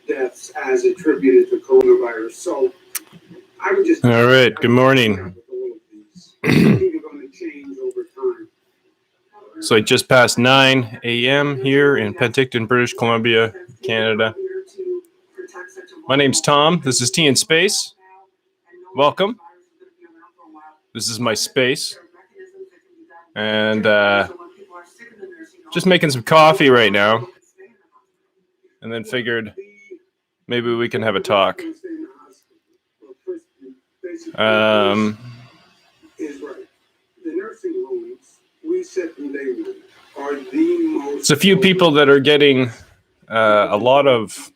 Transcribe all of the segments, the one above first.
deaths as attributed to coronavirus. So I would just... All right, good morning. So it just past 9 a.m. here in Penticton, British Columbia, Canada. My name's Tom. This is Tea in Space. Welcome. This is my space. And just making some coffee right now. And then figured maybe we can have a talk. It's a few people that are getting a lot of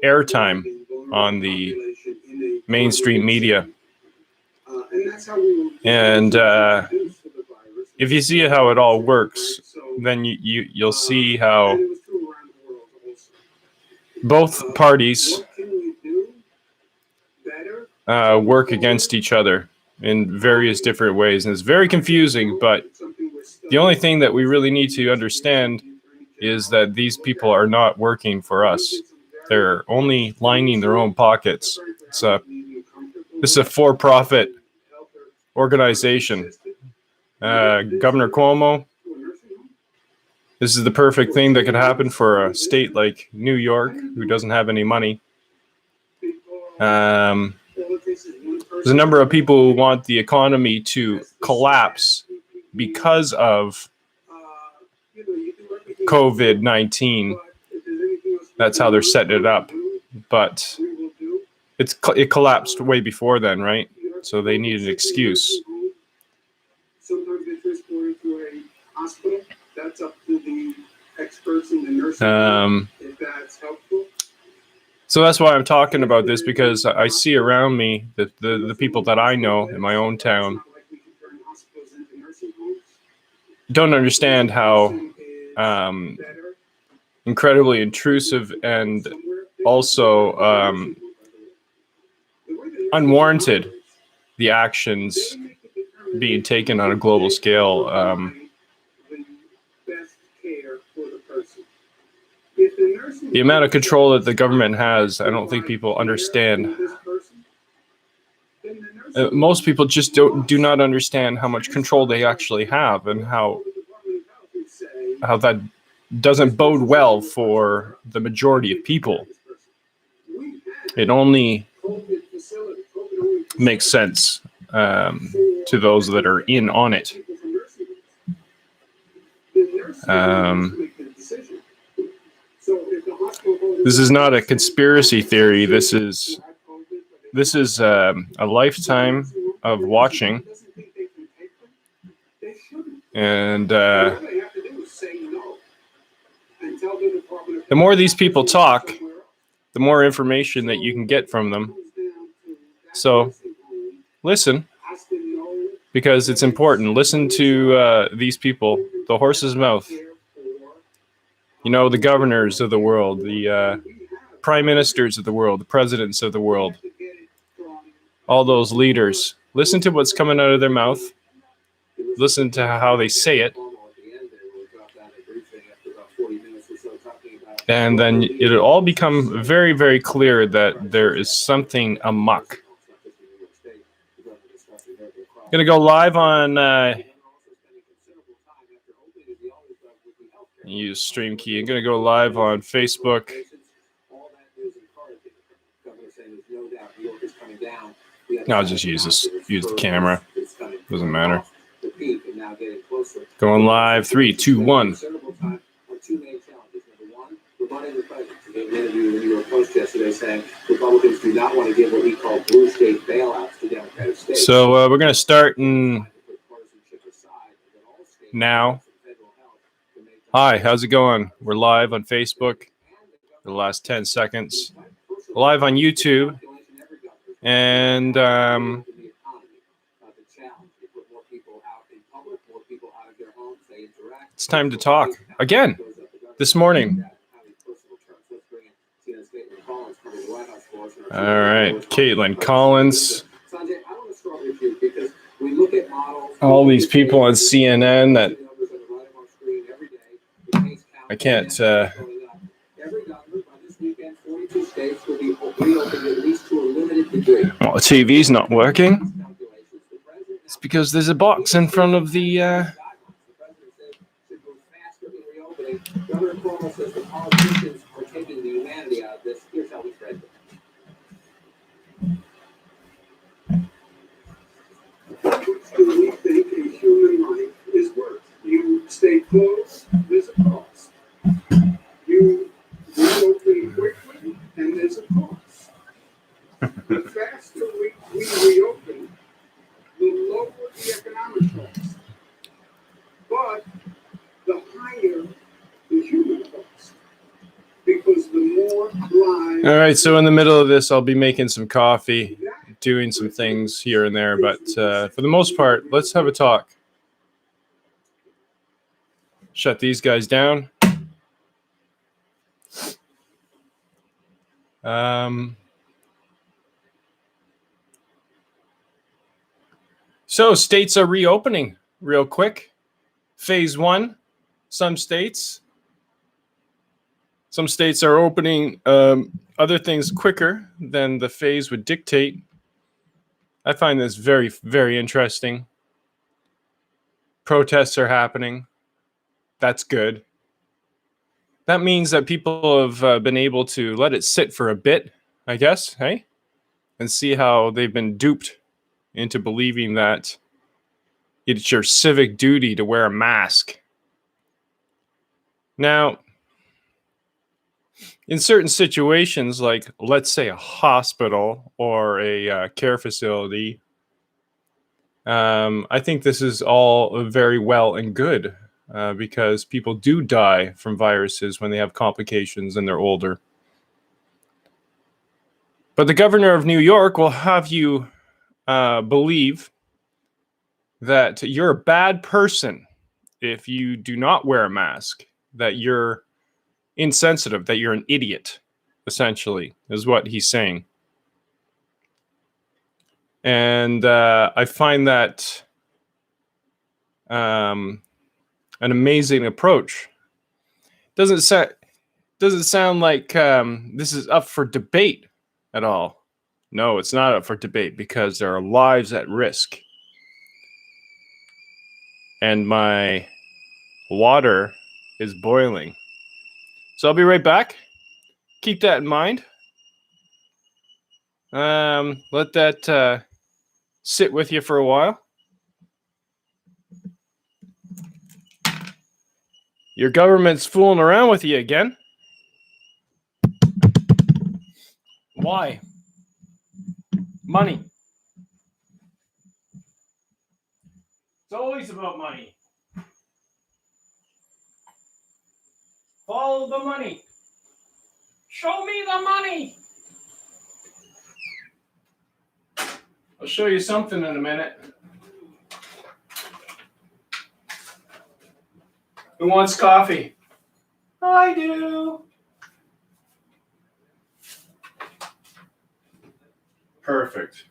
airtime on the mainstream media. And if you see how it all works, then you'll see how both parties work against each other in various different ways. And it's very confusing, but the only thing that we really need to understand is that these people are not working for us. They're only lining their own pockets. This is a for-profit organization. Governor Cuomo, this is the perfect thing that could happen for a state like New York, who doesn't have any money. There's a number of people who want the economy to collapse because of COVID-19. That's how they're setting it up. But it collapsed way before then, right? So they need an excuse. Sometimes they transport to a hospital. That's up to the experts in the nursing home, if that's helpful. So that's why I'm talking about this, because I see around me that the people that I know in my own town don't understand how incredibly intrusive and also unwarranted the actions being taken on a global scale. The amount of control that the government has, I don't think people understand. Most people just do not understand how much control they actually have, and how that doesn't bode well for the majority of people. It only makes sense to those that are in on it. This is not a conspiracy theory. This is a lifetime of watching, and the more these people talk, the more information that you can get from them. So listen, because it's important. Listen to these people, the horse's mouth. You know, the governors of the world, the prime ministers of the world, the presidents of the world, all those leaders. Listen to what's coming out of their mouth. Listen to how they say it. And then it'll all become very, very clear that there is something amok. I'm going to go live on... use stream key. I'm going to go live on Facebook. No, I'll just use the camera. Doesn't matter. Going live. 3, 2, 1. So we're going to start in now. Hi, how's it going? We're live on Facebook for the last 10 seconds. Live on YouTube. And it's time to talk again this morning. All right, Caitlin Collins. All these people on CNN that I can't reopened at least to a limited degree. Well, the TV's not working. It's because there's a box in front of the. Governor Cuomo says the politicians are taking the humanity out of this. Here's how he phrased it. We think a human life is worth. You stay close, there's a cost. You reopen quickly, and there's a cost. The faster we reopen, the lower the economic cost. But the higher the human cost. Because the more lives. All right, so in the middle of this, I'll be making some coffee, doing some things here and there, but for the most part, let's have a talk. Shut these guys down. So states are reopening real quick. Phase 1, some states are opening other things quicker than the phase would dictate. I find this very, very interesting. Protests are happening. That's good. That means that people have been able to let it sit for a bit, I guess, hey? And see how they've been duped into believing that it's your civic duty to wear a mask. Now, in certain situations, like let's say a hospital or a care facility, I think this is all very well and good because people do die from viruses when they have complications and they're older. But the governor of New York will have you believe that you're a bad person if you do not wear a mask, that you're insensitive, that you're an idiot, essentially, is what he's saying. And I find that an amazing approach. Doesn't sound like this is up for debate at all. No, it's not up for debate because there are lives at risk. And my water is boiling. So I'll be right back. Keep that in mind. Let that sit with you for a while. Your government's fooling around with you again. Why? Money. It's always about money. Follow the money. Show me the money. I'll show you something in a minute. Who wants coffee? I do. Perfect.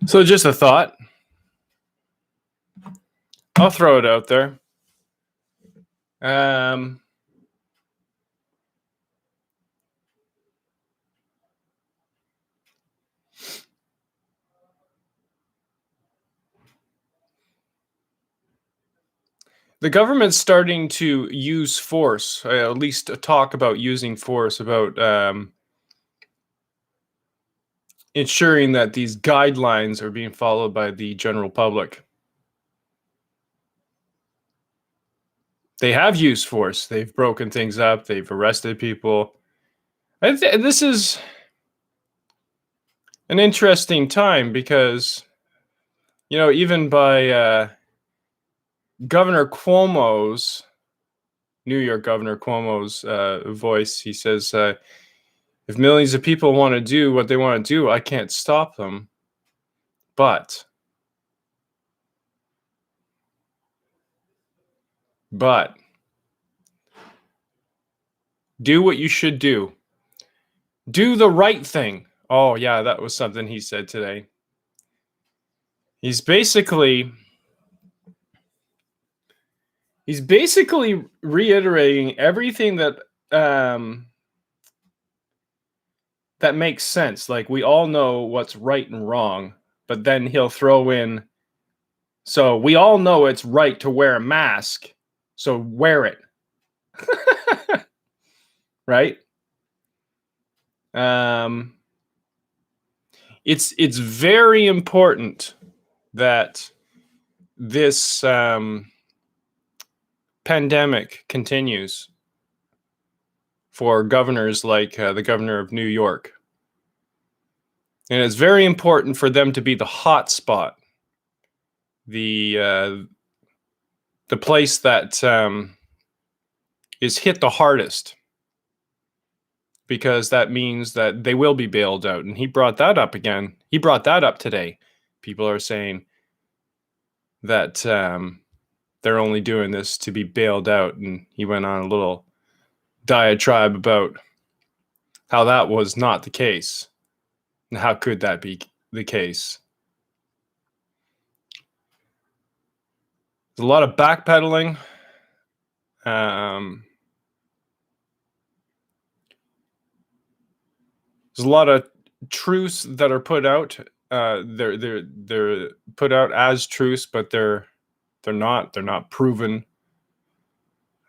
So just a thought. I'll throw it out there. The government's starting to use force, at least talk about using force, about ensuring that these guidelines are being followed by the general public. They have used force. They've broken things up. They've arrested people. This is an interesting time because even by Governor Cuomo's, New York Governor Cuomo's voice, he says, if millions of people want to do what they want to do, I can't stop them. But do what you should do. Do the right thing. Oh, yeah, that was something he said today. He's basically reiterating everything that that makes sense. Like, we all know what's right and wrong, but then he'll throw in, so we all know it's right to wear a mask, so wear it. Right? It's very important that this pandemic continues for governors like the governor of New York. And it's very important for them to be the hot spot, the place that is hit the hardest, because that means that they will be bailed out. And he brought that up again. He brought that up today. People are saying that they're only doing this to be bailed out. And he went on a little diatribe about how that was not the case. And how could that be the case? There's a lot of backpedaling. There's a lot of truths that are put out. They're put out as truths, but they're not proven.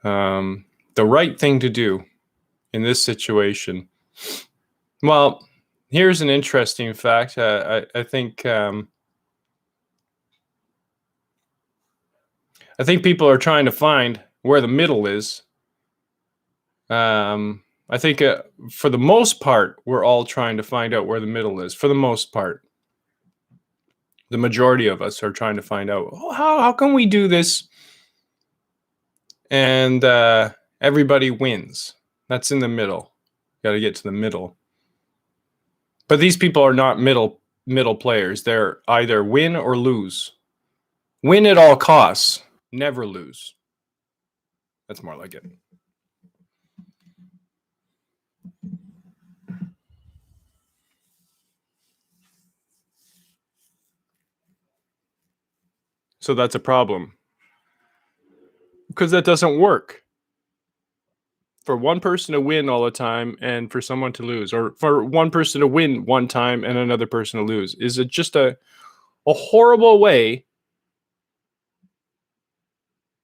The right thing to do in this situation. Well, here's an interesting fact. I think people are trying to find where the middle is. I think for the most part, we're all trying to find out where the middle is. For the most part, the majority of us are trying to find out, how can we do this and everybody wins? That's in the middle. Got to get to the middle. But these people are not middle players. They're either win or lose. Win at all costs. Never lose. That's more like it. So that's a problem. Because that doesn't work. For one person to win all the time and for someone to lose, or for one person to win one time and another person to lose, is it just a horrible way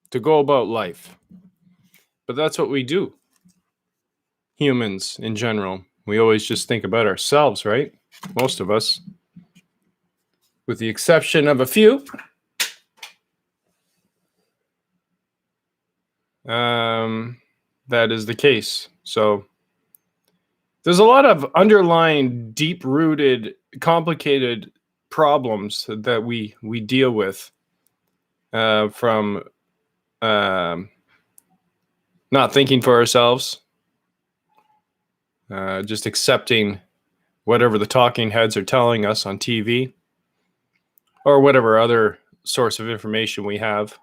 to go about life? But that's what we do. Humans in general. We always just think about ourselves, right? Most of us. With the exception of a few. That is the case. So there's a lot of underlying, deep-rooted, complicated problems that we deal with from not thinking for ourselves, just accepting whatever the talking heads are telling us on TV, or whatever other source of information we have.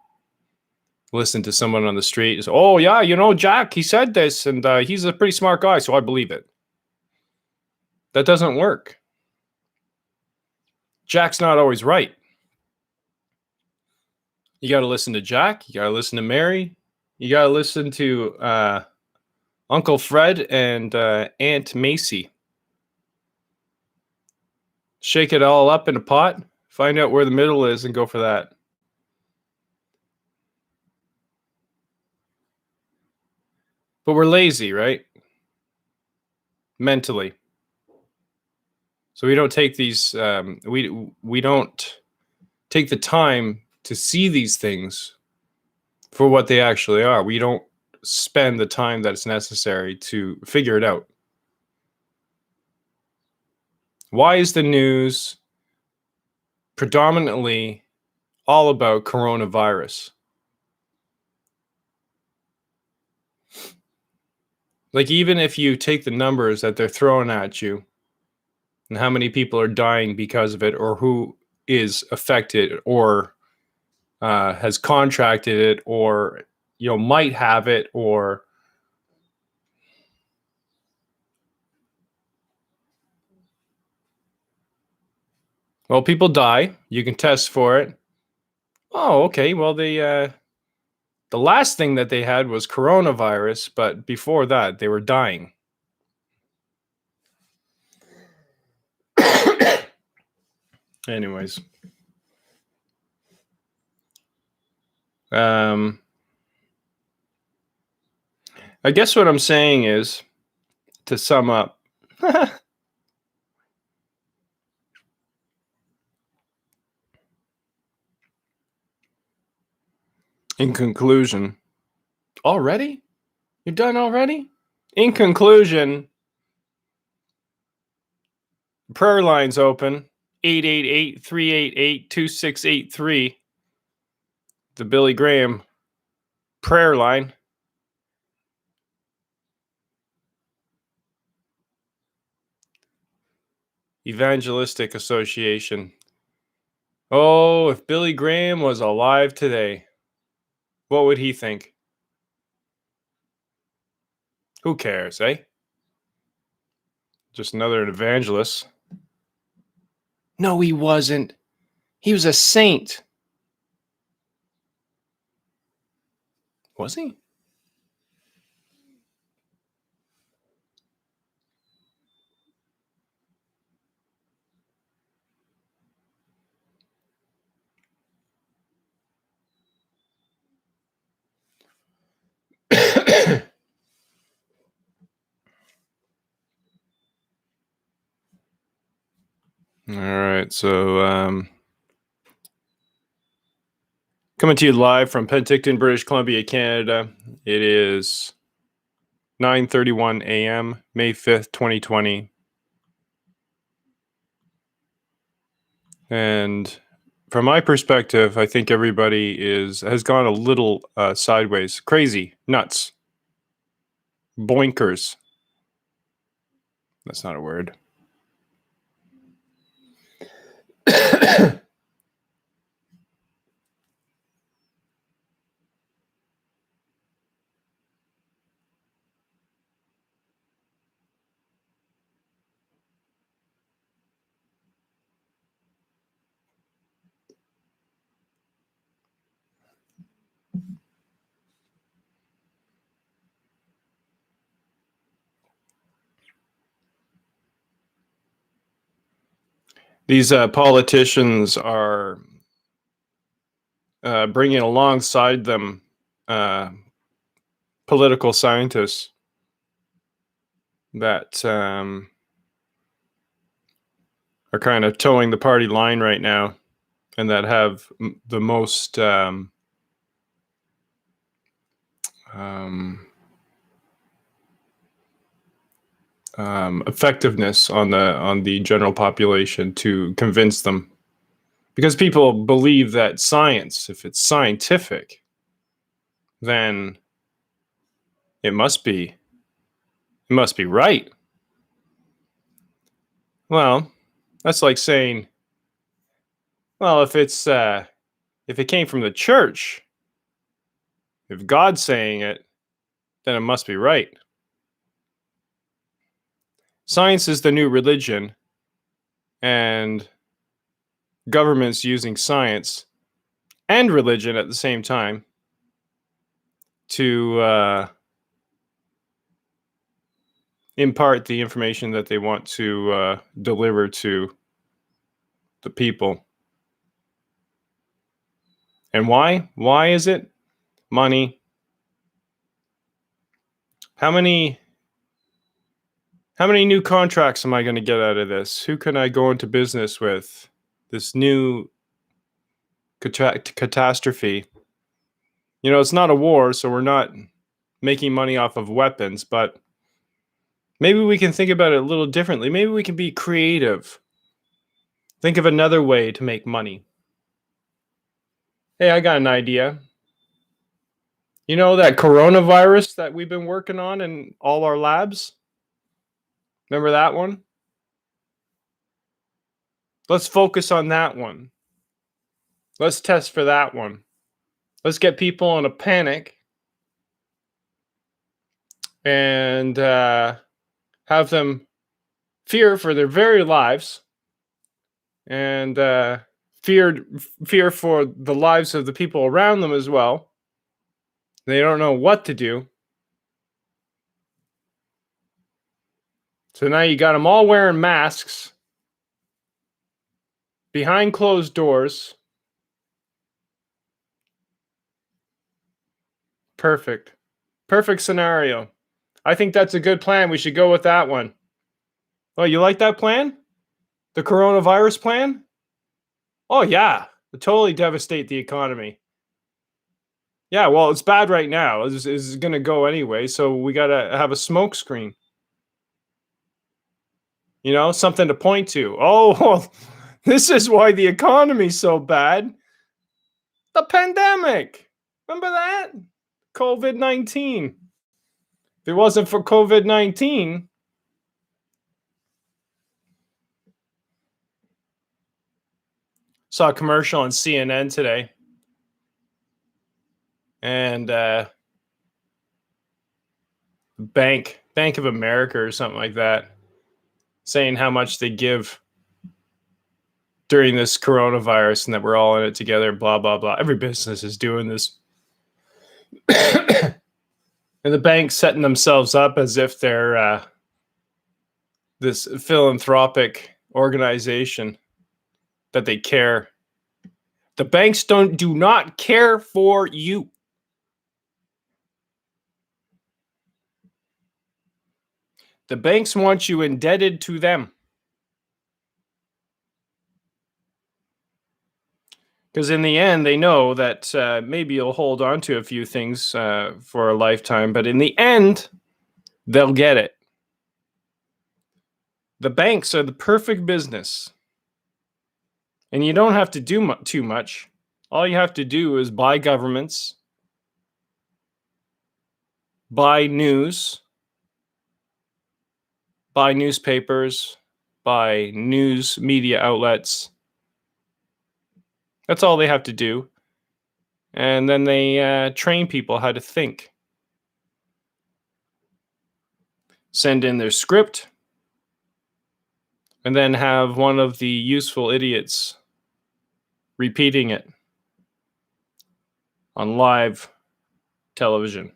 Listen to someone on the street and say, oh yeah, Jack, he said this, and he's a pretty smart guy, so I believe it. That doesn't work. Jack's not always right. You got to listen to Jack. You got to listen to Mary. You got to listen to Uncle Fred and Aunt Macy. Shake it all up in a pot. Find out where the middle is and go for that. But we're lazy, right? Mentally. So we don't take these, we don't take the time to see these things for what they actually are. We don't spend the time that's necessary to figure it out. Why is the news predominantly all about coronavirus. Like, even if you take the numbers that they're throwing at you and how many people are dying because of it, or who is affected, or has contracted it, or might have it, or well, people die. You can test for it. Oh, okay. Well, the last thing that they had was coronavirus, but before that, they were dying. Anyways, I guess what I'm saying is, to sum up, in conclusion, already? You're done already? In conclusion, prayer line's open, 888-388-2683. The Billy Graham prayer line. Evangelistic Association. Oh, if Billy Graham was alive today, what would he think? Who cares, eh? Just another evangelist. No, he wasn't. He was a saint. Was he? All right, so coming to you live from Penticton, British Columbia, Canada. It is 9:31 a.m., May 5th, 2020. And from my perspective, I think everybody has gone a little sideways, crazy, nuts, boinkers. That's not a word. These politicians are bringing alongside them political scientists that are kind of towing the party line right now, and that have the most effectiveness on the general population to convince them, because people believe that science, if it's scientific, then it must be right. Well, that's like saying, well, if it came from the church, if God's saying it, then it must be right. Science is the new religion, and governments using science and religion at the same time to impart the information that they want to deliver to the people. And why? Why is it? Money. How many new contracts am I going to get out of this? Who can I go into business with? This new catastrophe. It's not a war, so we're not making money off of weapons, but maybe we can think about it a little differently. Maybe we can be creative. Think of another way to make money. Hey, I got an idea. You know that coronavirus that we've been working on in all our labs? Remember that one? Let's focus on that one. Let's test for that one. Let's get people in a panic and have them fear for their very lives and fear for the lives of the people around them as well. They don't know what to do. So now you got them all wearing masks behind closed doors. Perfect. Perfect scenario. I think that's a good plan. We should go with that one. Oh, you like that plan? The coronavirus plan? Oh, yeah. It'll totally devastate the economy. Yeah, well, it's bad right now. It's going to go anyway, so we got to have a smoke screen. You know, something to point to. Oh, well, this is why the economy's so bad. The pandemic. Remember that? COVID-19. If it wasn't for COVID-19, saw a commercial on CNN today. And Bank of America or something like that, saying how much they give during this coronavirus and that we're all in it together, blah, blah, blah. Every business is doing this. And the bank's setting themselves up as if they're this philanthropic organization, that they care. The banks do not care for you. The banks want you indebted to them. Because in the end, they know that maybe you'll hold on to a few things for a lifetime, but in the end, they'll get it. The banks are the perfect business. And you don't have to do too much. All you have to do is buy governments, buy news, buy newspapers, buy news media outlets. That's all they have to do. And then they train people how to think. Send in their script, and then have one of the useful idiots repeating it on live television.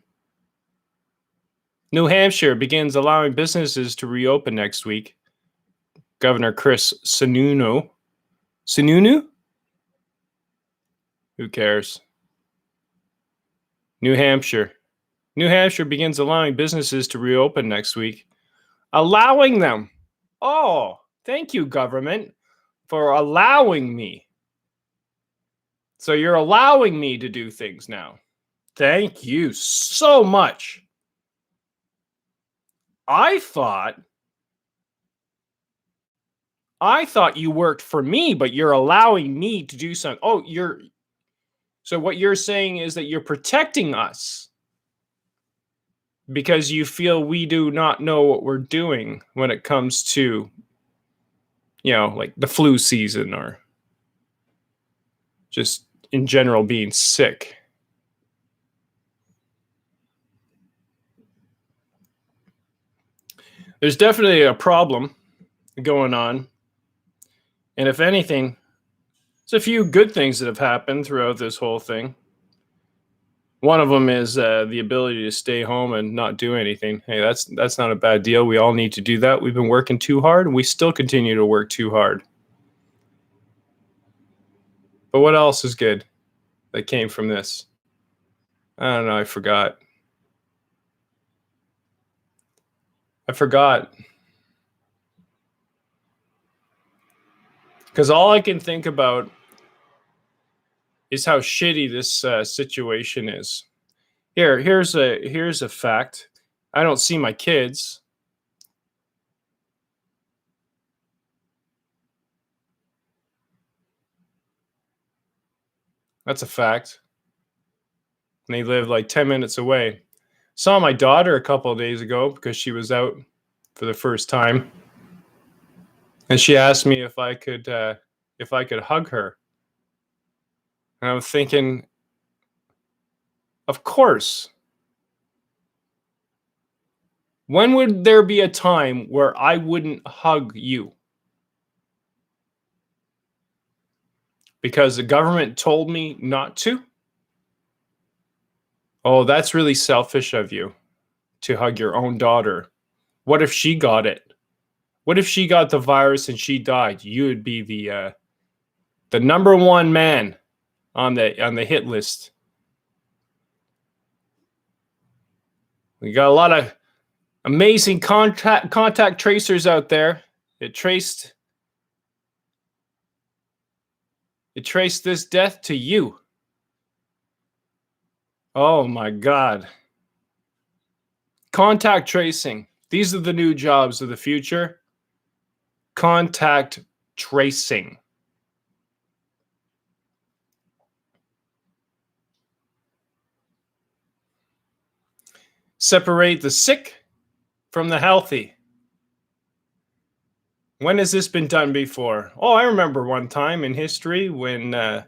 New Hampshire begins allowing businesses to reopen next week. Governor Chris Sununu. Sununu? Who cares? New Hampshire. New Hampshire begins allowing businesses to reopen next week. Allowing them. Oh, thank you, government, for allowing me. So you're allowing me to do things now. Thank you so much. I thought you worked for me, but you're allowing me to do something. Oh, so what you're saying is that you're protecting us because you feel we do not know what we're doing when it comes to, like the flu season or just in general being sick. There's definitely a problem going on. And if anything, there's a few good things that have happened throughout this whole thing. One of them is the ability to stay home and not do anything. Hey, that's not a bad deal. We all need to do that. We've been working too hard, and we still continue to work too hard. But what else is good that came from this? I don't know. I forgot. Because all I can think about is how shitty this situation is. Here's a fact. I don't see my kids. That's a fact. And they live like 10 minutes away. Saw my daughter a couple of days ago because she was out for the first time. And she asked me if I could hug her. And I was thinking, of course. When would there be a time where I wouldn't hug you? Because the government told me not to? Oh, that's really selfish of you to hug your own daughter. What if she got it? What if she got the virus and she died? You would be the number one man on the hit list. We got a lot of amazing contact tracers out there. It traced this death to you. Oh my God. Contact tracing. These are the new jobs of the future. Contact tracing. Separate the sick from the healthy. When has this been done before? Oh, I remember one time in history when the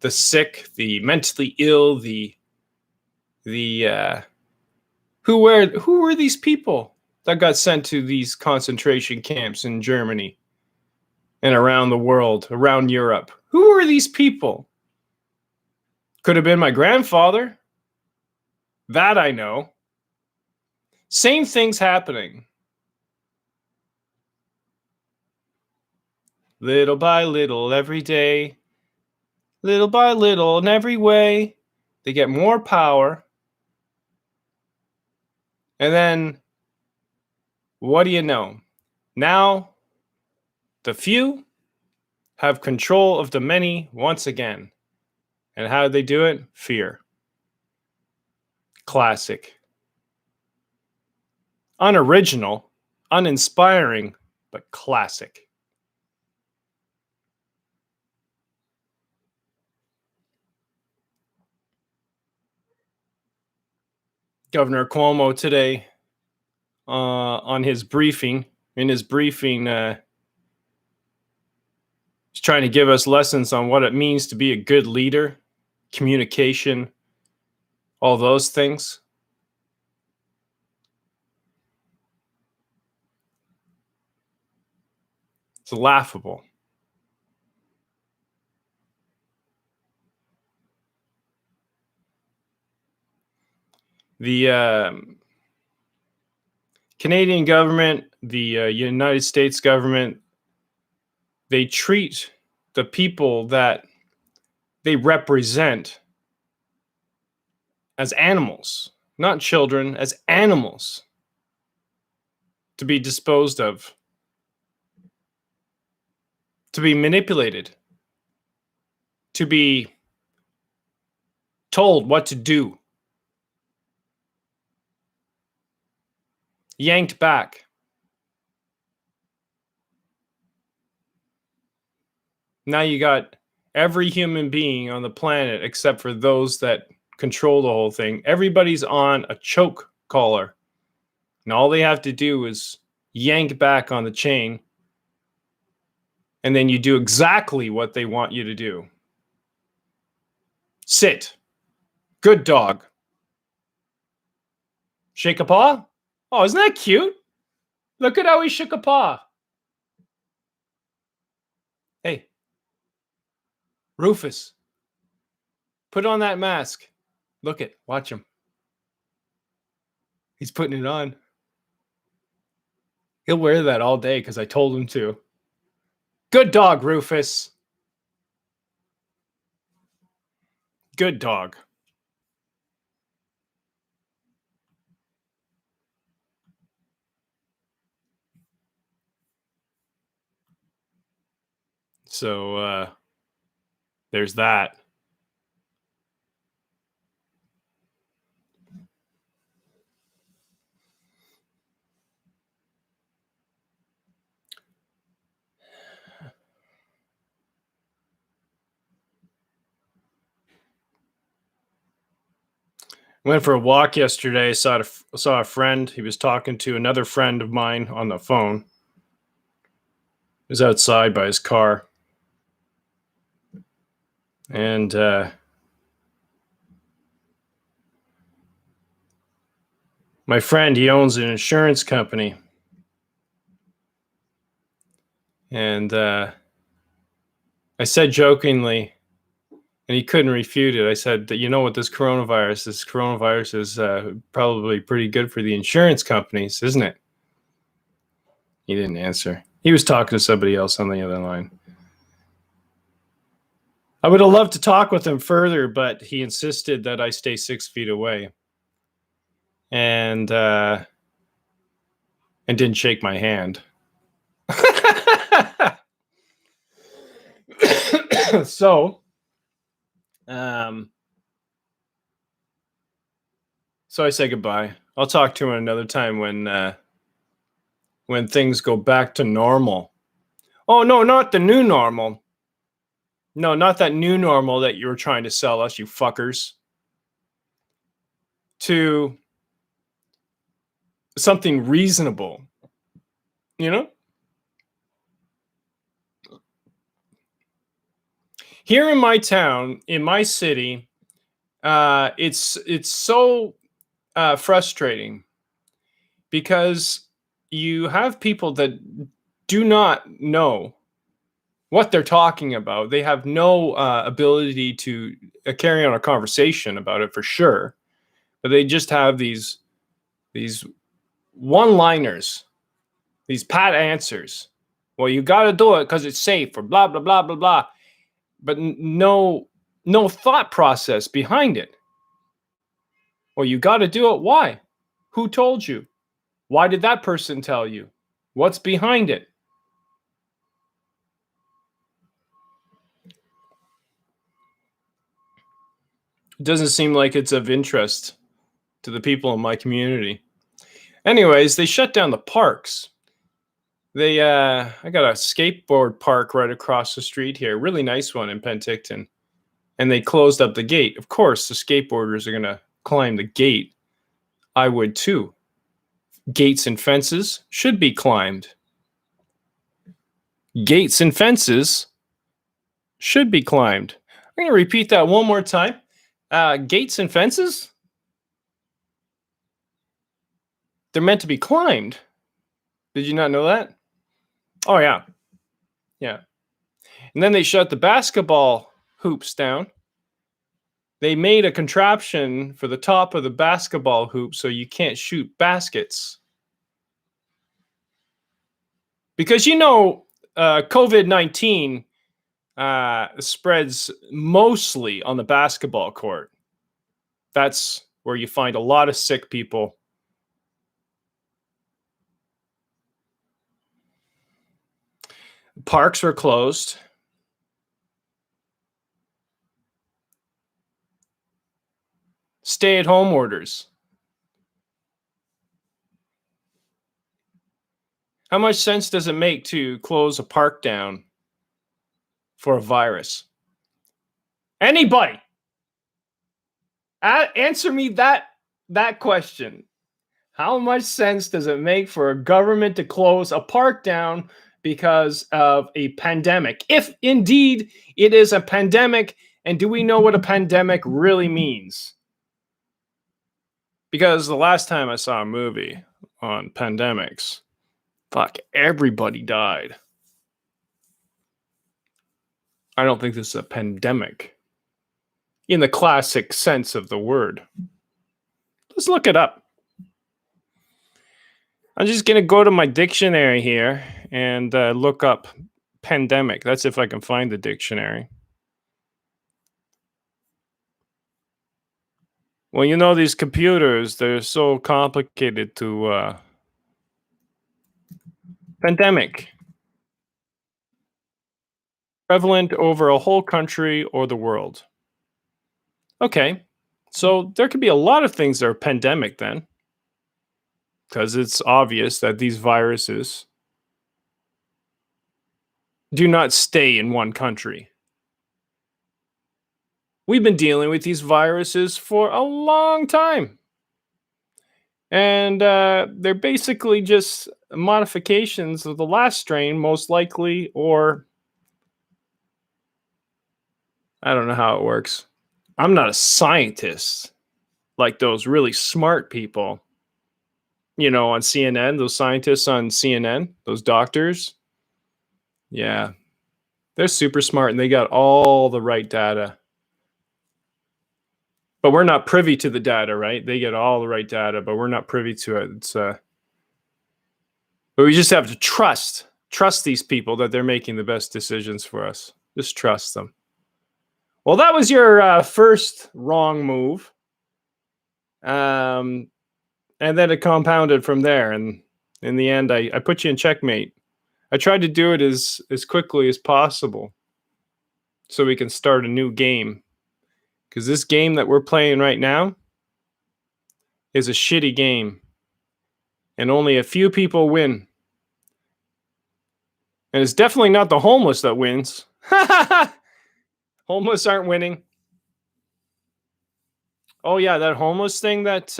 sick, the mentally ill, who were these people that got sent to these concentration camps in Germany and around the world, around Europe? Who were these people? Could have been my grandfather. That I know. Same things happening. Little by little, every day. Little by little, in every way. They get more power. And then, what do you know? Now, the few have control of the many once again. And how do they do it? Fear. Classic. Unoriginal, uninspiring, but classic. Governor Cuomo today, in his briefing, he's trying to give us lessons on what it means to be a good leader, communication, all those things. It's laughable. The Canadian government, the United States government, they treat the people that they represent as animals, not children, as animals to be disposed of, to be manipulated, to be told what to do, yanked back. Now you got every human being on the planet, except for those that control the whole thing. Everybody's on a choke collar. And all they have to do is yank back on the chain. And then you do exactly what they want you to do. Sit. Good dog. Shake a paw? Oh, isn't that cute? Look at how he shook a paw. Hey, Rufus, put on that mask. Look it, watch him. He's putting it on. He'll wear that all day because I told him to. Good dog, Rufus. Good dog. So there's that. Went for a walk yesterday. Saw a friend. He was talking to another friend of mine on the phone. He was outside by his car. And my friend, he owns an insurance company. And I said jokingly, and he couldn't refute it. I said that, you know what, this coronavirus is probably pretty good for the insurance companies, isn't it? He didn't answer. He was talking to somebody else on the other line. I would have loved to talk with him further, but he insisted that I stay 6 feet away. And didn't shake my hand. So I say goodbye. I'll talk to him another time when things go back to normal. Oh, no, not the new normal. No, not that new normal that you were trying to sell us, you fuckers. To something reasonable, you know? Here in my town, in my city, it's so frustrating because you have people that do not know what they're talking about. They have no ability to carry on a conversation about it for sure, but they just have these one-liners, these pat answers. Well, you got to do it because it's safe, or blah blah blah blah blah, but no thought process behind it. Well, you got to do it. Why? Who told you? Why did that person tell you? What's behind it? It doesn't seem like it's of interest to the people in my community. Anyways, they shut down the parks. I got a skateboard park right across the street here, really nice one in Penticton, and they closed up the gate. Of course, the skateboarders are going to climb the gate. I would too. Gates and fences should be climbed. Gates and fences should be climbed. I'm going to repeat that one more time. Gates and fences, they're meant to be climbed. Did you not know that? Oh, yeah. Yeah. And then they shut the basketball hoops down. They made a contraption for the top of the basketball hoop so you can't shoot baskets. Because, you know, COVID-19 spreads mostly on the basketball court. That's where you find a lot of sick people. Parks were closed. Stay-at-home orders. How much sense does it make to close a park down for a virus? Anybody? Answer me that question. How much sense does it make for a government to close a park down because of a pandemic? If indeed it is a pandemic, and do we know what a pandemic really means? Because the last time I saw a movie on pandemics, fuck, everybody died. I don't think this is a pandemic in the classic sense of the word. Let's look it up. I'm just going to go to my dictionary here and look up pandemic. That's if I can find the dictionary. Well, you know, these computers, they're so complicated to... Pandemic. Prevalent over a whole country or the world. Okay, so there could be a lot of things that are pandemic then. Because it's obvious that these viruses do not stay in one country. We've been dealing with these viruses for a long time. And they're basically just modifications of the last strain, most likely, or I don't know how it works. I'm not a scientist like those really smart people, on CNN, those scientists on CNN, those doctors. Yeah, they're super smart and they got all the right data. But we're not privy to the data, right? They get all the right data, but we're not privy to it. But we just have to trust these people that they're making the best decisions for us. Just trust them. Well, that was your first wrong move. And then it compounded from there. And in the end, I put you in checkmate. I tried to do it as quickly as possible so we can start a new game. Because this game that we're playing right now is a shitty game. And only a few people win. And it's definitely not the homeless that wins. Homeless aren't winning. Oh, yeah, that homeless thing that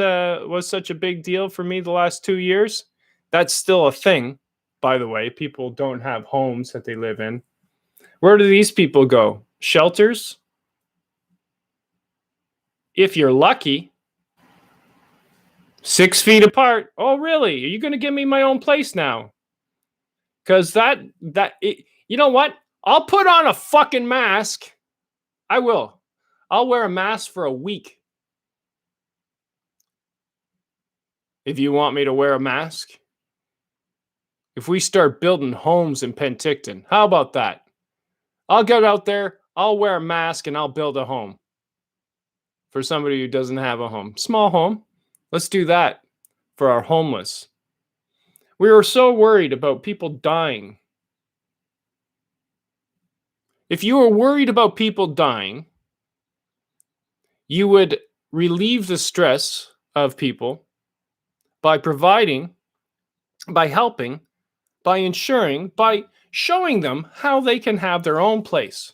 was such a big deal for me the last 2 years. That's still a thing, by the way. People don't have homes that they live in. Where do these people go? Shelters? If you're lucky. 6 feet apart. Oh, really? Are you going to give me my own place now? Because you know what? I'll put on a fucking mask. I will. I'll wear a mask for a week. If you want me to wear a mask. If we start building homes in Penticton, how about that? I'll get out there, I'll wear a mask, and I'll build a home. For somebody who doesn't have a home. Small home. Let's do that for our homeless. We were so worried about people dying. If you were worried about people dying, you would relieve the stress of people by providing, by helping, by ensuring, by showing them how they can have their own place.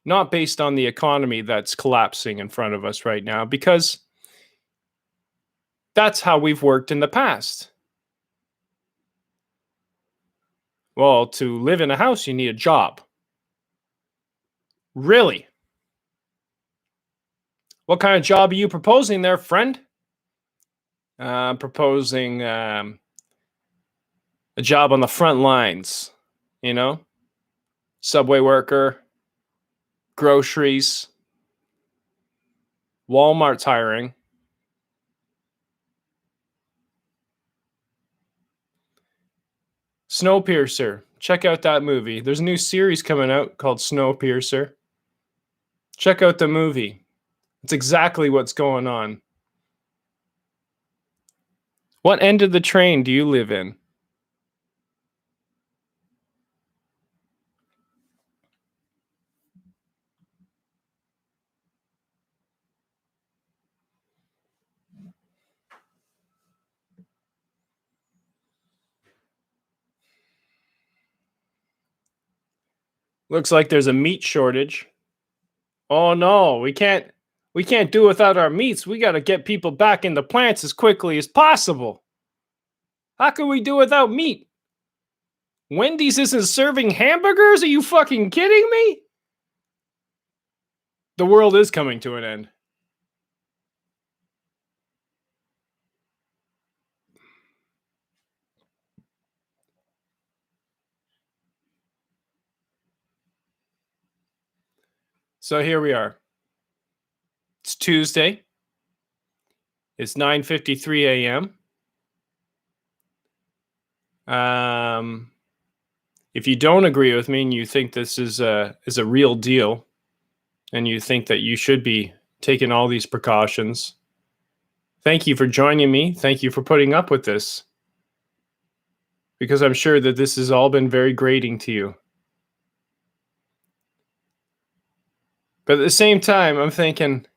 Not based on the economy that's collapsing in front of us right now, because that's how we've worked in the past. Well, to live in a house, you need a job. Really? What kind of job are you proposing there, friend? I'm proposing a job on the front lines, subway worker, groceries, Walmart's hiring. Snowpiercer. Check out that movie. There's a new series coming out called Snowpiercer. Check out the movie. It's exactly what's going on. What end of the train do you live in? Looks like there's a meat shortage. Oh no, we can't do without our meats. We got to get people back in the plants as quickly as possible. How can we do without meat? Wendy's isn't serving hamburgers? Are you fucking kidding me? The world is coming to an end. So here we are. It's Tuesday. It's 9:53 a.m. If you don't agree with me and you think this is a real deal, and you think that you should be taking all these precautions, thank you for joining me. Thank you for putting up with this, because I'm sure that this has all been very grating to you. But at the same time, I'm thinking,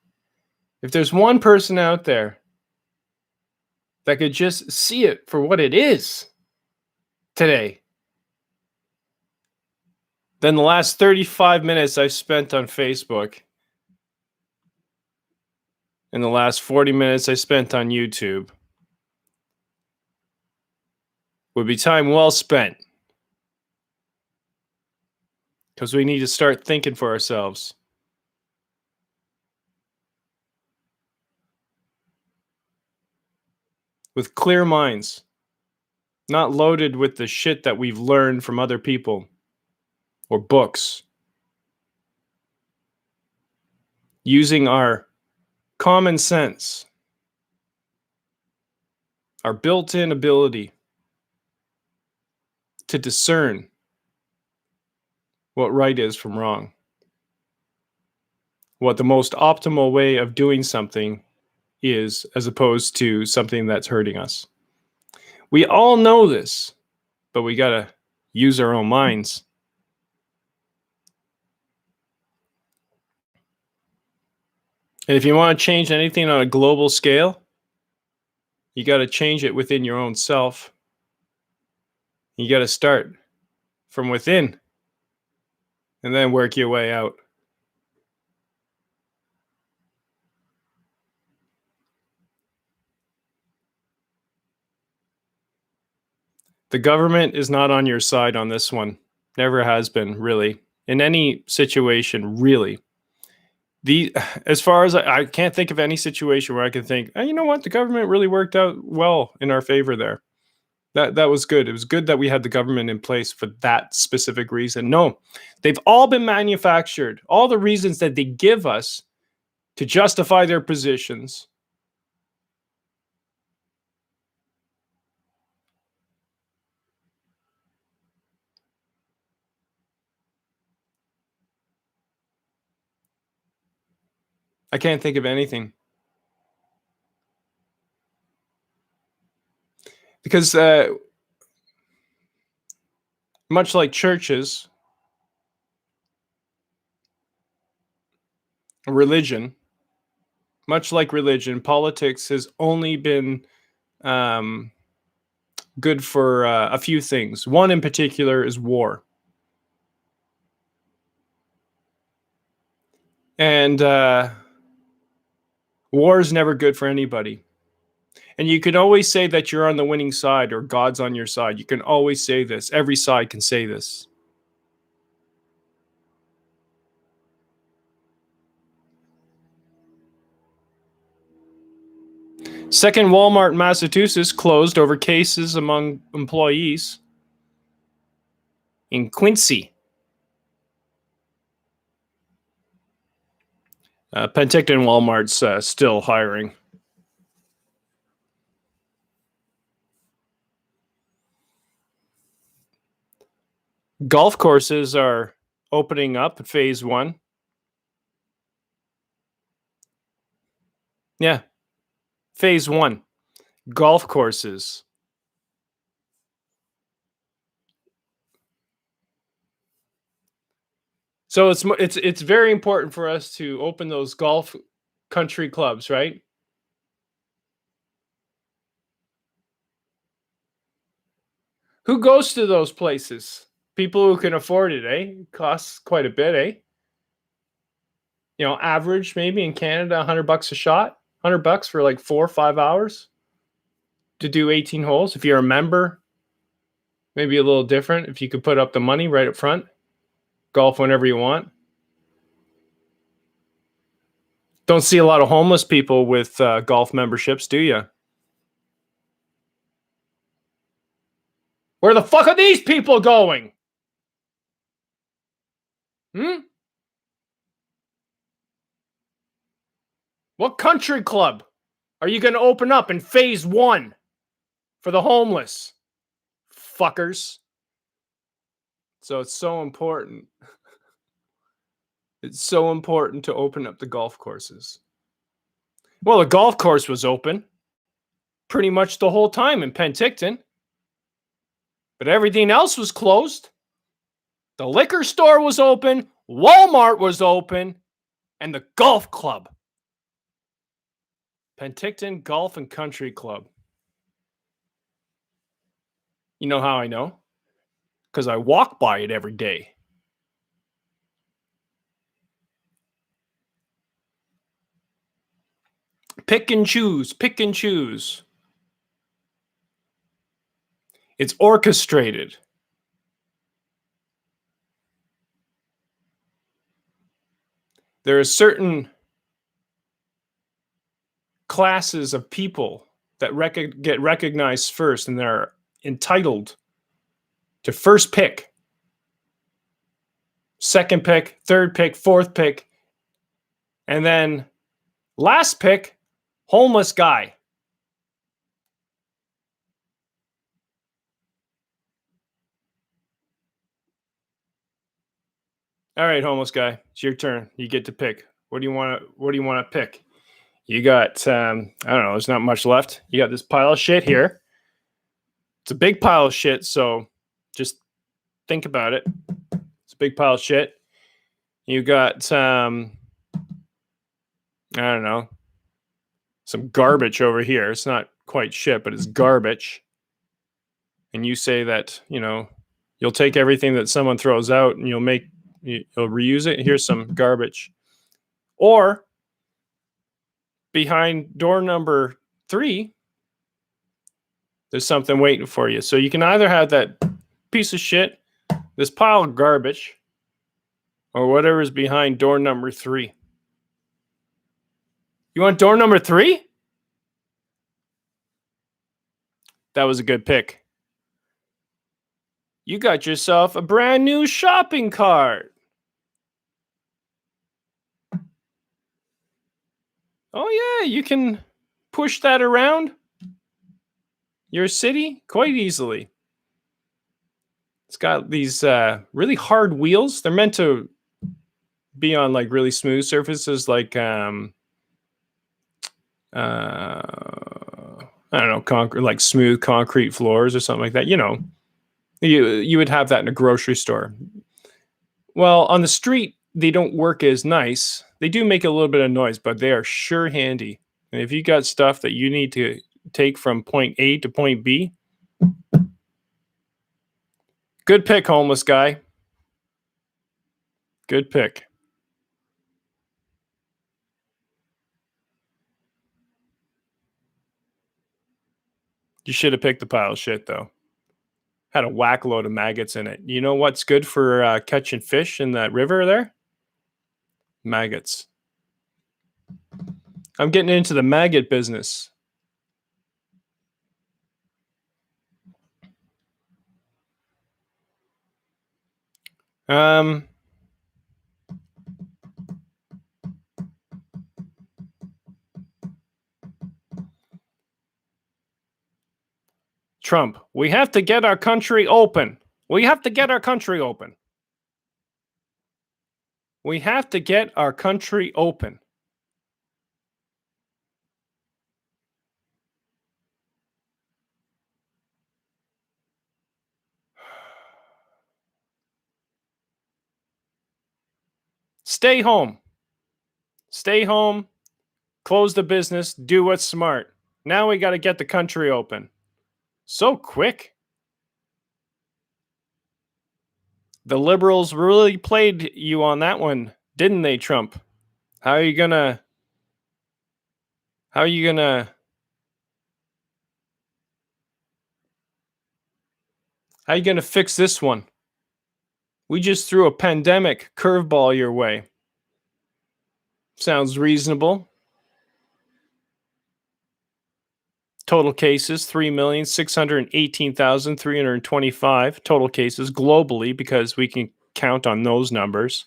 if there's one person out there that could just see it for what it is today, than the last 35 minutes I've spent on Facebook and the last 40 minutes I spent on YouTube would be time well spent. Because we need to start thinking for ourselves. With clear minds. Not loaded with the shit that we've learned from other people or books. Using our common sense, our built-in ability to discern what right is from wrong, what the most optimal way of doing something is, as opposed to something that's hurting us. We all know this, but we gotta use our own minds. And if you want to change anything on a global scale, you got to change it within your own self. You got to start from within and then work your way out. The government is not on your side on this one. Never has been, really. In any situation, really. As far as I can't think of any situation where I can think, you know what, the government really worked out well in our favor there. That was good. It was good that we had the government in place for that specific reason. No, they've all been manufactured. All the reasons that they give us to justify their positions. I can't think of anything. Because much like churches, religion, politics has only been good for a few things. One in particular is war. And war is never good for anybody. And you can always say that you're on the winning side or God's on your side. You can always say this. Every side can say this. Second Walmart in Massachusetts closed over cases among employees in Quincy. Penticton Walmart's still hiring. Golf courses are opening up at phase 1. Yeah. Phase 1. Golf courses. So it's very important for us to open those golf country clubs, right? Who goes to those places? People who can afford it, eh? It costs quite a bit, eh? You know, average maybe in Canada, $100 a shot, $100 for like 4 or 5 hours to do 18 holes. If you're a member, maybe a little different. If you could put up the money right up front, golf whenever you want. Don't see a lot of homeless people with golf memberships, do you? Where the fuck are these people going? What country club are you going to open up in phase 1 for the homeless? Fuckers. So it's so important. It's so important to open up the golf courses. Well, the golf course was open pretty much the whole time in Penticton. But everything else was closed. The liquor store was open, Walmart was open, and the golf club. Penticton Golf and Country Club. You know how I know? Because I walk by it every day. Pick and choose, pick and choose. It's orchestrated. There are certain classes of people that get recognized first, and they're entitled to first pick, second pick, third pick, fourth pick, and then last pick, homeless guy. All right, homeless guy, it's your turn. You get to pick. What do you want to pick? You got I don't know, there's not much left. You got this pile of shit here. It's a big pile of shit, so just think about it. It's a big pile of shit. You got I don't know, some garbage over here. It's not quite shit, but it's garbage. And you say that, you'll take everything that someone throws out and you'll reuse it. Here's some garbage. Or behind door number 3, there's something waiting for you. So you can either have that piece of shit, this pile of garbage, or whatever is behind door number 3. You want door number 3? That was a good pick. You got yourself a brand new shopping cart. Oh yeah, you can push that around your city quite easily. It's got these really hard wheels. They're meant to be on like really smooth surfaces, like I don't know, concrete, like smooth concrete floors or something like that. You would have that in a grocery store. Well, on the street, they don't work as nice. They do make a little bit of noise, but they are sure handy. And if you got stuff that you need to take from point A to point B, good pick, homeless guy. Good pick. You should have picked the pile of shit, though. Had a whack load of maggots in it. You know what's good for catching fish in that river there? Maggots. I'm getting into the maggot business. Trump, we have to get our country open. We have to get our country open. We have to get our country open. Stay home. Stay home. Close the business. Do what's smart. Now we got to get the country open. So quick. The liberals really played you on that one, didn't they, Trump? How are you gonna fix this one? We just threw a pandemic curveball your way. Sounds reasonable. Total cases, 3,618,325 total cases globally, because we can count on those numbers.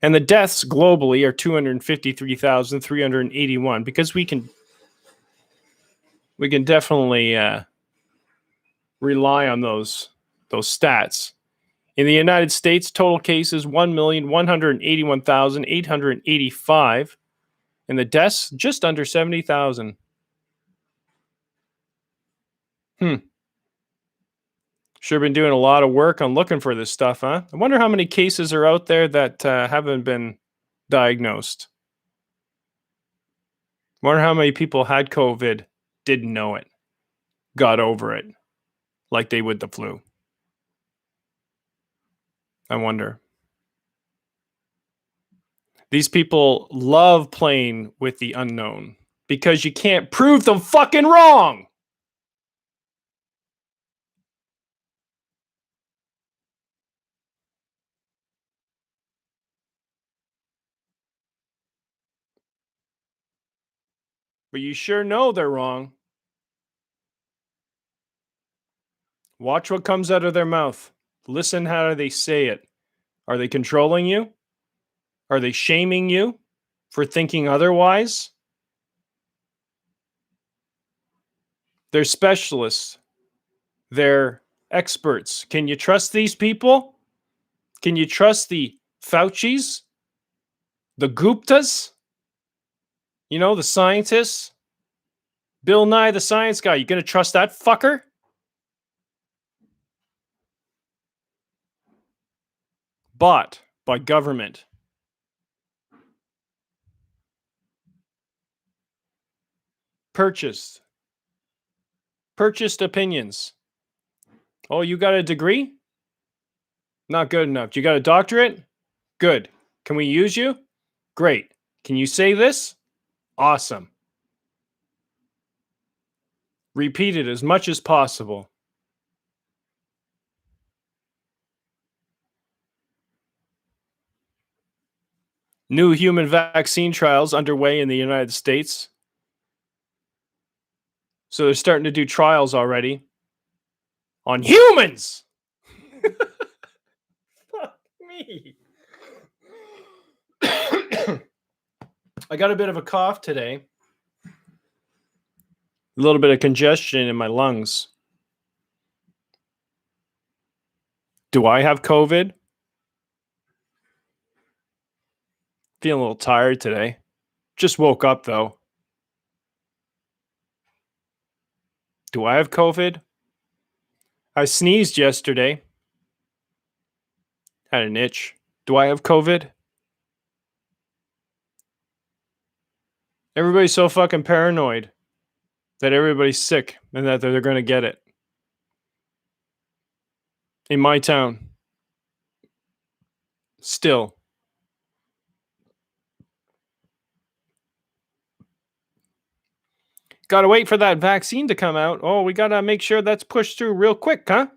And the deaths globally are 253,381, because we can definitely rely on those stats. In the United States, total cases 1,181,885, and the deaths just under 70,000. Sure been doing a lot of work on looking for this stuff, huh? I wonder how many cases are out there that haven't been diagnosed. Wonder how many people had COVID, didn't know it, got over it, like they would the flu. I wonder. These people love playing with the unknown. because you can't prove them fucking wrong. But you sure know they're wrong. Watch what comes out of their mouth. Listen how they say it. Are they controlling you? Are they shaming you for thinking otherwise? They're specialists. They're experts. Can you trust these people? Can you trust the Faucis? The Guptas? You know, the scientists? Bill Nye, the science guy. You going to trust that fucker? Bought by government. Purchased opinions. Oh, you got a degree? Not good enough. You got a doctorate? Good. Can we use you? Great. Can you say this? Awesome. Repeat it as much as possible. New human vaccine trials underway in the United States. So they're starting to do trials already on humans. Fuck me. I got a bit of a cough today. A little bit of congestion in my lungs. Do I have COVID? Feeling a little tired today. Just woke up though. Do I have COVID? I sneezed yesterday. Had an itch. Do I have COVID? Everybody's so fucking paranoid that everybody's sick and that they're going to get it. In my town. Still. Gotta wait for that vaccine to come out. Oh, we gotta make sure that's pushed through real quick, huh?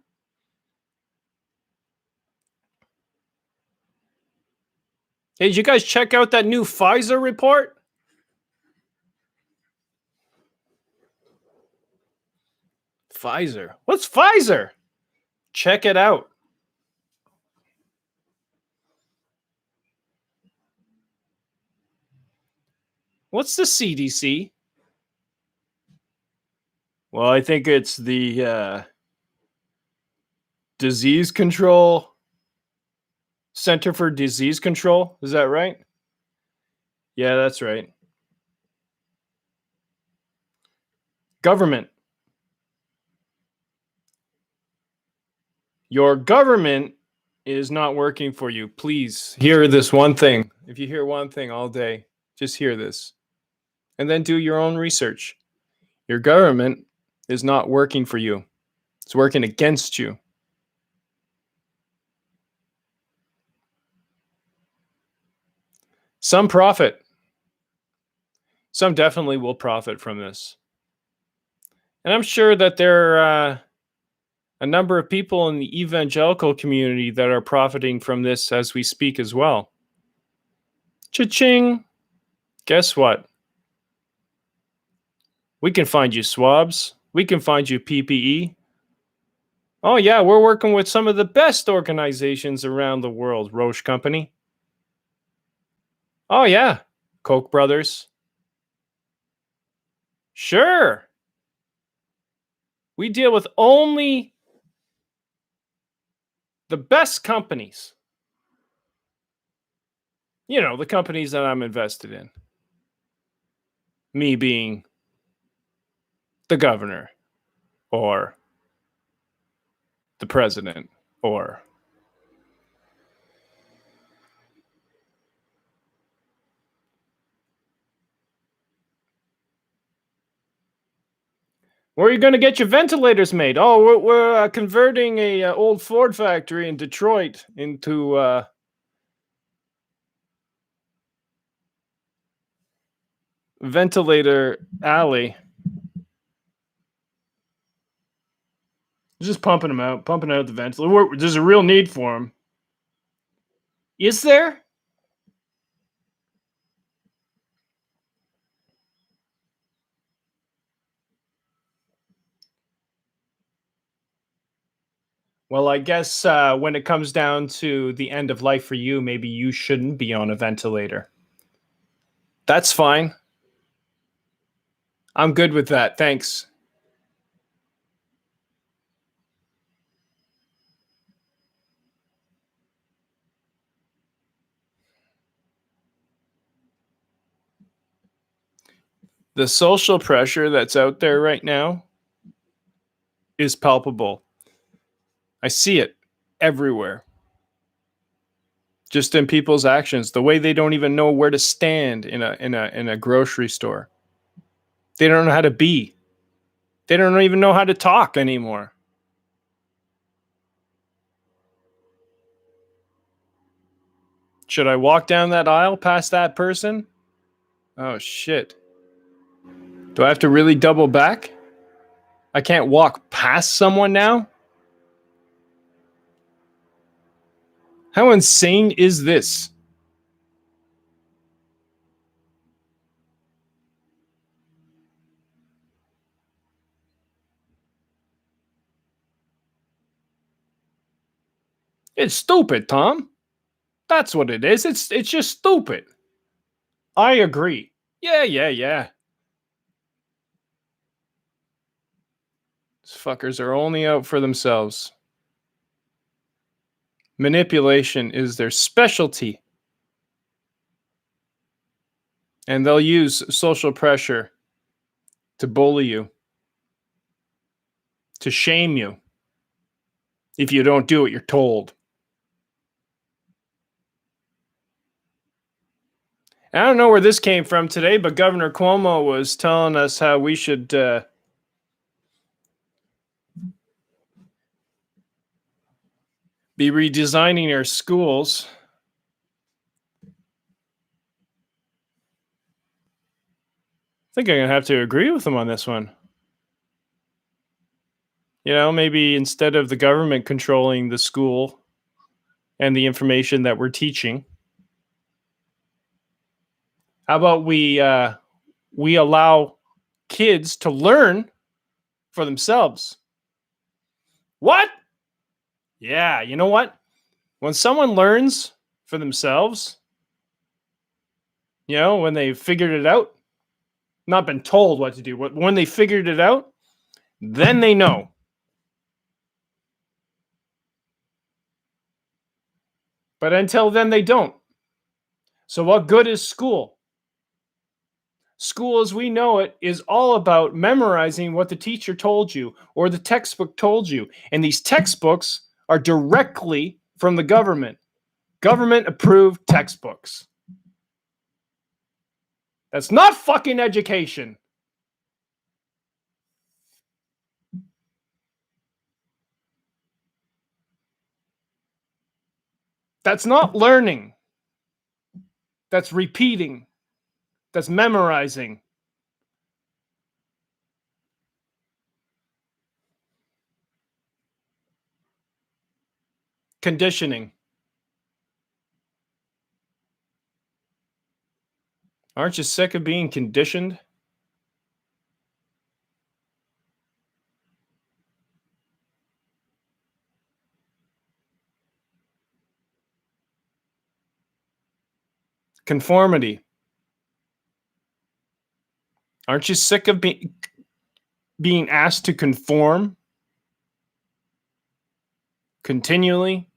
Hey, did you guys check out that new Pfizer report? Pfizer? What's Pfizer? Check it out. What's the CDC? Well, I think it's the Disease Control Center for Disease Control. Is that right? Yeah, that's right. Government. Your government is not working for you. Please hear this one thing. If you hear one thing all day, just hear this. And then do your own research. Your government is not working for you. It's working against you. Some profit. Some definitely will profit from this. And I'm sure that there are a number of people in the evangelical community that are profiting from this as we speak as well. Cha-ching! Guess what? We can find you swabs. We can find you PPE. Oh yeah, we're working with some of the best organizations around the world, Roche Company. Oh yeah, Koch brothers. Sure. We deal with only the best companies. You know, the companies that I'm invested in. Me being the governor or the president or where are you going to get your ventilators made? Oh, we're converting a old Ford factory in Detroit into Ventilator alley. Just pumping out the ventilator. There's a real need for them. Is there? Well, I guess when it comes down to the end of life for you, maybe you shouldn't be on a ventilator. That's fine. I'm good with that. Thanks. The social pressure that's out there right now is palpable. I see it everywhere. Just in people's actions, the way they don't even know where to stand in a grocery store. They don't know how to be. They don't even know how to talk anymore. Should I walk down that aisle past that person? Oh shit. Do I have to really double back? I can't walk past someone now? How insane is this? It's stupid, Tom. That's what it is. It's just stupid. I agree. Yeah. These fuckers are only out for themselves. Manipulation is their specialty. And they'll use social pressure to bully you, to shame you if you don't do what you're told. I don't know where this came from today, but Governor Cuomo was telling us how we should be redesigning our schools. I think I'm going to have to agree with him on this one. You know, maybe instead of the government controlling the school and the information that we're teaching, how about we allow kids to learn for themselves? What? Yeah, you know what? When someone learns for themselves, you know, when they figured it out, not been told what to do, but when they figured it out, then they know. But until then, they don't. So what good is school? School as we know it is all about memorizing what the teacher told you or the textbook told you. And these textbooks are directly from the government. Government approved textbooks. That's not fucking education. That's not learning. That's repeating. That's memorizing. Conditioning. Aren't you sick of being conditioned? Conformity. Aren't you sick of being asked to conform continually?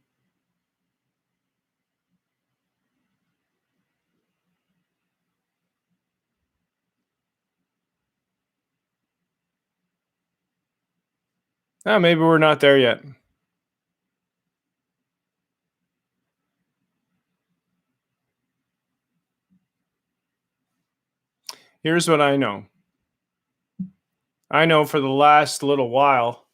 Oh, maybe we're not there yet. Here's what I know. I know for the last long while,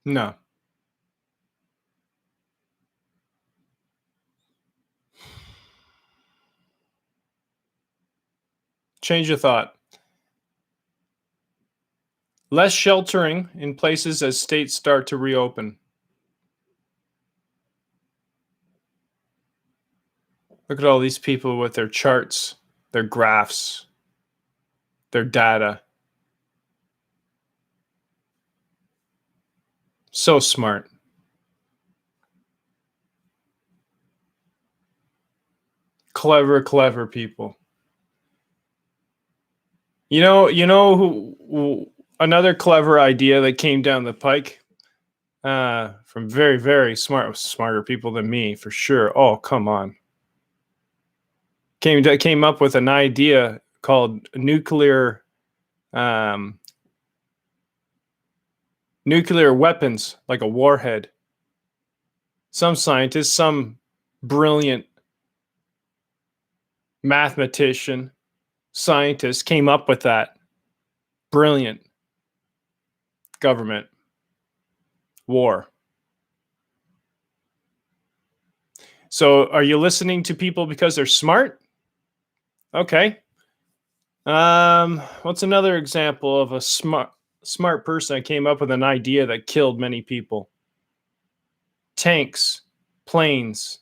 No. Change of thought. Less sheltering in places as states start to reopen. Look at all these people with their charts, their graphs, their data. So smart. Clever people. You know who another clever idea that came down the pike from very, very smarter people than me, for sure. Oh, come on. Came up with an idea called nuclear weapons, like a warhead. Some scientist, some brilliant mathematician, scientist came up with that. Brilliant. Government. War. So are you listening to people because they're smart? Okay. What's another example of a smart person that came up with an idea that killed many people? Tanks, planes,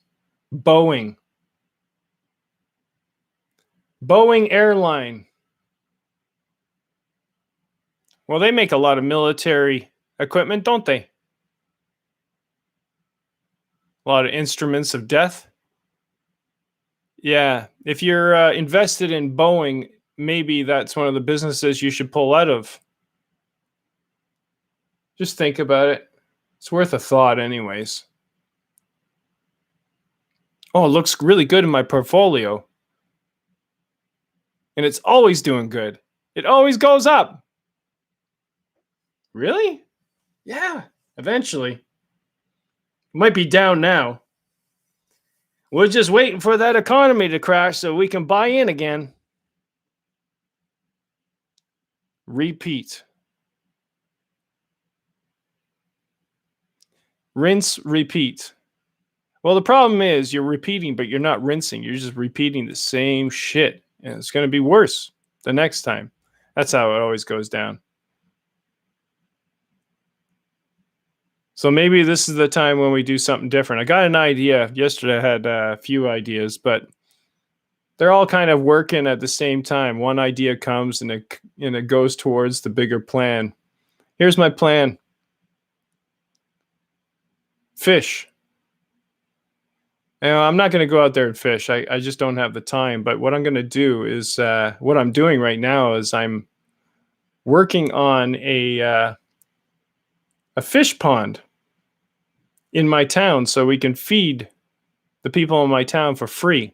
Boeing. Boeing Airline. Well, they make a lot of military equipment, don't they? A lot of instruments of death. Yeah, if you're invested in Boeing, maybe that's one of the businesses you should pull out of. Just think about it. It's worth a thought anyways. Oh, it looks really good in my portfolio. And it's always doing good. It always goes up. Really? Yeah, eventually. Might be down now. We're just waiting for that economy to crash so we can buy in again. Repeat. Rinse, repeat. Well, the problem is you're repeating, but you're not rinsing. You're just repeating the same shit. And it's going to be worse the next time. That's how it always goes down. So maybe this is the time when we do something different. I got an idea. Yesterday I had a few ideas, but they're all kind of working at the same time. One idea comes and it goes towards the bigger plan. Here's my plan. Fish. I'm not going to go out there and fish. I just don't have the time. But what I'm going to do is what I'm doing right now is I'm working on a fish pond in my town so we can feed the people in my town for free.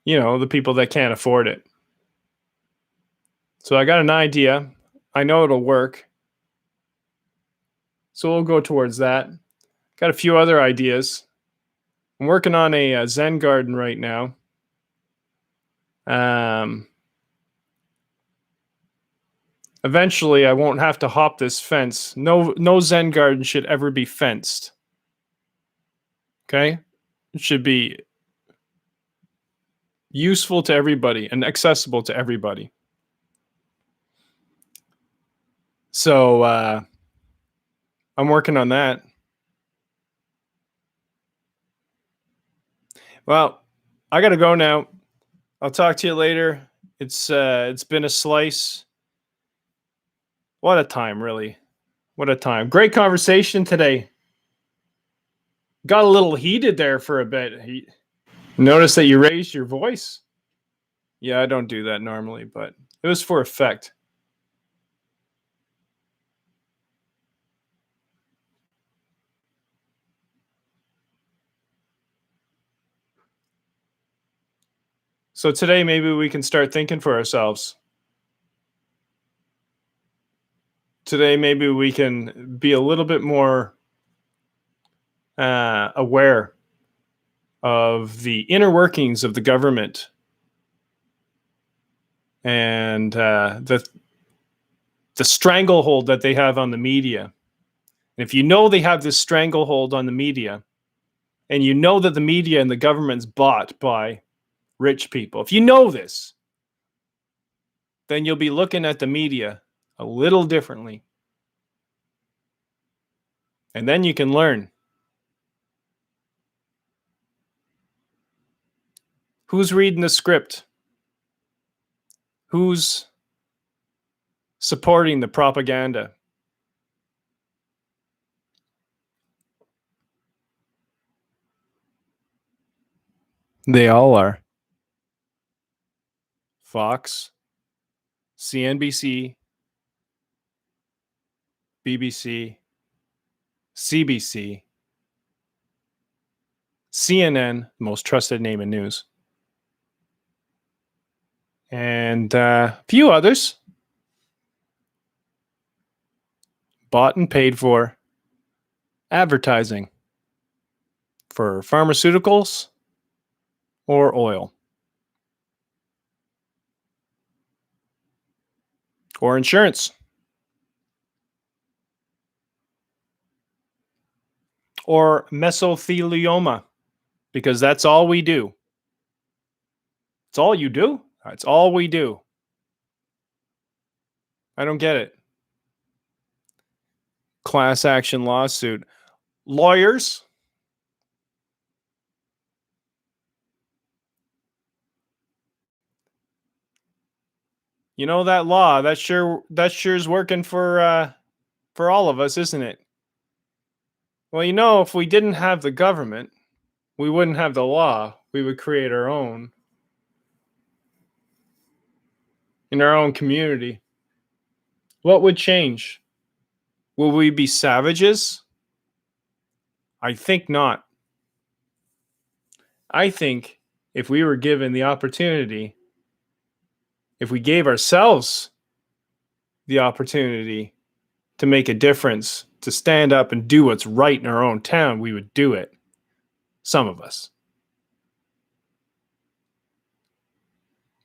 You know, the people that can't afford it. So I got an idea. I know it'll work. So we'll go towards that. Got a few other ideas. I'm working on a Zen garden right now. Eventually, I won't have to hop this fence. No Zen garden should ever be fenced. Okay? It should be useful to everybody and accessible to everybody. So I'm working on that. Well, I got to go now. I'll talk to you later. It's been a slice. What a time, really. What a time. Great conversation today. Got a little heated there for a bit. Notice that you raised your voice? Yeah, I don't do that normally, but it was for effect. So today, maybe we can start thinking for ourselves. Today, maybe we can be a little bit more aware of the inner workings of the government and the the stranglehold that they have on the media. And if you know they have this stranglehold on the media, and you know that the media and the government's bought by rich people, if you know this, then you'll be looking at the media a little differently. And then you can learn. Who's reading the script? Who's supporting the propaganda? They all are. Fox, CNBC, BBC, CBC, CNN, most trusted name in news, and a few others. Bought and paid for advertising for pharmaceuticals or oil or insurance or mesothelioma, because that's all we do. It's all you do? It's all we do. I don't get it. Class action lawsuit. Lawyers? You know that law, that sure is working for all of us, isn't it? Well, you know, if we didn't have the government, we wouldn't have the law. We would create our own in our own community. What would change? Will we be savages? I think not. I think if we were given the opportunity, if we gave ourselves the opportunity to make a difference, to stand up and do what's right in our own town, we would do it. Some of us.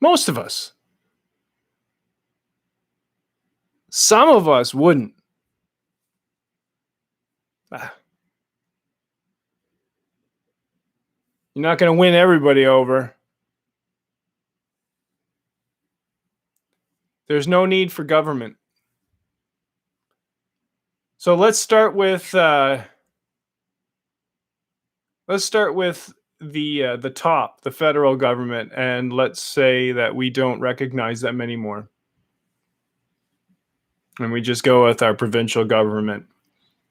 Most of us. Some of us wouldn't. You're not going to win everybody over. There's no need for government. So let's start with the top, the federal government, and let's say that we don't recognize them anymore. And we just go with our provincial government.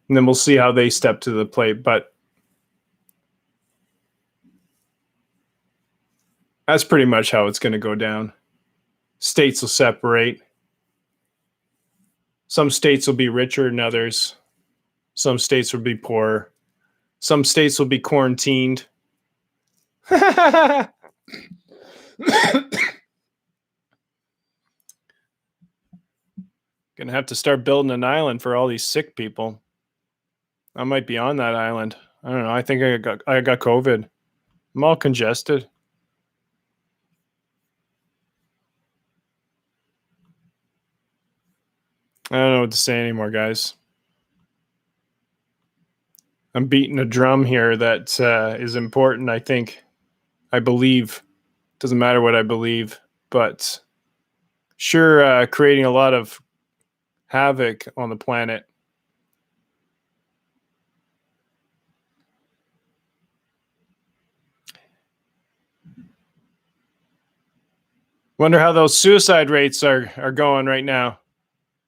And then we'll see how they step to the plate. But that's pretty much how it's going to go down. States will separate. Some states will be richer than others. Some states will be poorer. Some states will be quarantined. Gonna have to start building an island for all these sick people. I might be on that island. I don't know. I think I got COVID. I'm all congested. I don't know what to say anymore, guys. I'm beating a drum here that is important, I think. I believe. Doesn't matter what I believe, but sure creating a lot of havoc on the planet. Wonder how those suicide rates are going right now.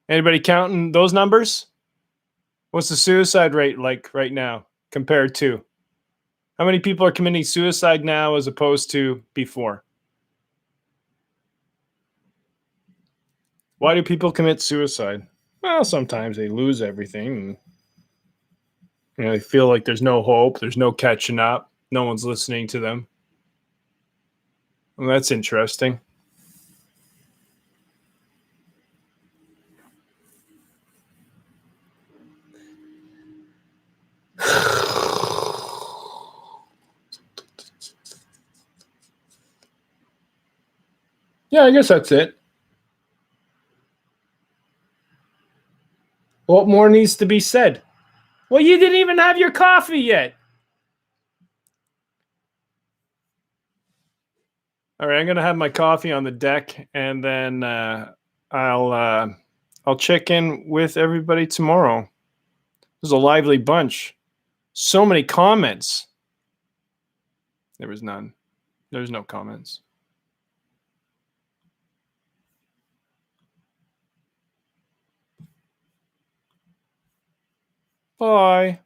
Anybody counting those numbers? What's the suicide rate like right now compared to? How many people are committing suicide now as opposed to before? Why do people commit suicide? Well, sometimes they lose everything. And, they feel like there's no hope. There's no catching up. No one's listening to them. Well, that's interesting. Yeah, I guess that's it. What more needs to be said? Well, you didn't even have your coffee yet. All right, I'm gonna have my coffee on the deck, and then I'll check in with everybody tomorrow. It was a lively bunch. So many comments. There was none. There's no comments. Bye.